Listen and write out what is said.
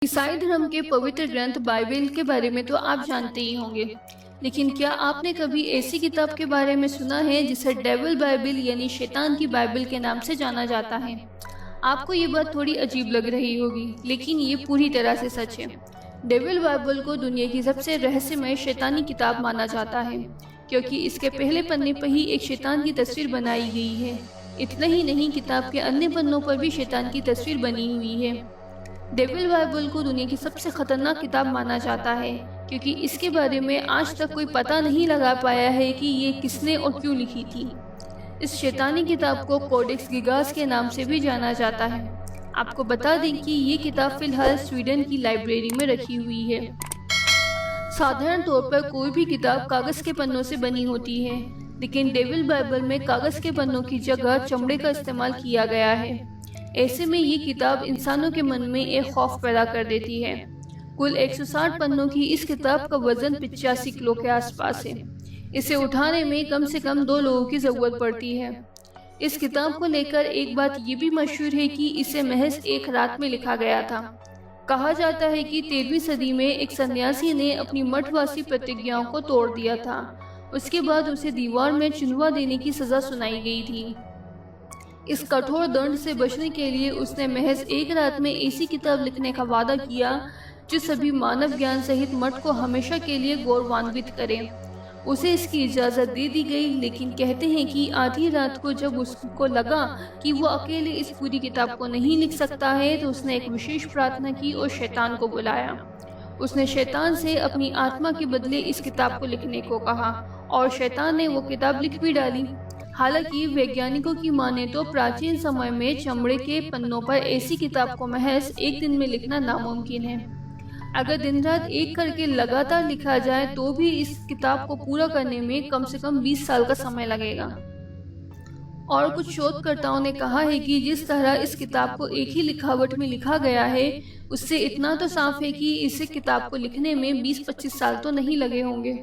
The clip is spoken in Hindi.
ईसाई धर्म के पवित्र ग्रंथ बाइबल के बारे में तो आप जानते ही होंगे, लेकिन क्या आपने कभी ऐसी किताब के बारे में सुना है जिसे डेविल बाइबल यानी शैतान की बाइबल के नाम से जाना जाता है? आपको ये बात थोड़ी अजीब लग रही होगी, लेकिन ये पूरी तरह से सच है। डेविल बाइबल को दुनिया की सबसे रहस्यमय शैतानी किताब माना जाता है, क्योंकि इसके पहले पन्ने पर ही एक शैतान की तस्वीर बनाई गई है। इतना ही नहीं, किताब के अन्य पन्नों पर भी शैतान की तस्वीर बनी हुई है। डेविल बाइबल को दुनिया की सबसे खतरनाक किताब माना जाता है, क्योंकि इसके बारे में आज तक कोई पता नहीं लगा पाया है कि ये किसने और क्यों लिखी थी। इस शैतानी किताब को कोडेक्स गिगास के नाम से भी जाना जाता है। आपको बता दें कि ये किताब फिलहाल स्वीडन की लाइब्रेरी में रखी हुई है। साधारण तौर पर कोई भी किताब कागज के पन्नों से बनी होती है, लेकिन डेविल बाइबल में कागज के पन्नों की जगह चमड़े का इस्तेमाल किया गया है। ऐसे में ये किताब इंसानों के मन में एक खौफ पैदा कर देती है। कुल 160 पन्नों की इस किताब का वजन 85 किलो के आसपास है। इसे उठाने में कम से कम 2 लोगों की जरूरत पड़ती है। इस किताब को लेकर एक बात ये भी मशहूर है कि इसे महज एक रात में लिखा गया था। कहा जाता है कि 13वीं सदी में एक सन्यासी ने अपनी मठवासी प्रतिज्ञाओं को तोड़ दिया था। उसके बाद उसे दीवार में चुनवा देने की सजा सुनाई गई थी। इस कठोर दंड से बचने के लिए उसने महज एक रात में ऐसी किताब लिखने का वादा किया जो सभी मानव ज्ञान सहित मठ को हमेशा के लिए गौरवान्वित करे। उसे इसकी इजाज़त दे दी गई, लेकिन कहते हैं कि आधी रात को जब उसको लगा कि वो अकेले इस पूरी किताब को नहीं लिख सकता है, तो उसने एक विशेष प्रार्थना की और शैतान को बुलाया। उसने शैतान से अपनी आत्मा के बदले इस किताब को लिखने को कहा और शैतान ने वो किताब लिख भी डाली। हालांकि वैज्ञानिकों की माने तो प्राचीन समय में चमड़े के पन्नों पर ऐसी किताब को महज एक दिन में लिखना नामुमकिन है। अगर दिन रात एक करके लगातार लिखा जाए तो भी इस किताब को पूरा करने में कम से कम 20 साल का समय लगेगा। और कुछ शोधकर्ताओं ने कहा है कि जिस तरह इस किताब को एक ही लिखावट में लिखा गया है, उससे इतना तो साफ है कि इसे किताब को लिखने में 20-25 साल तो नहीं लगे होंगे।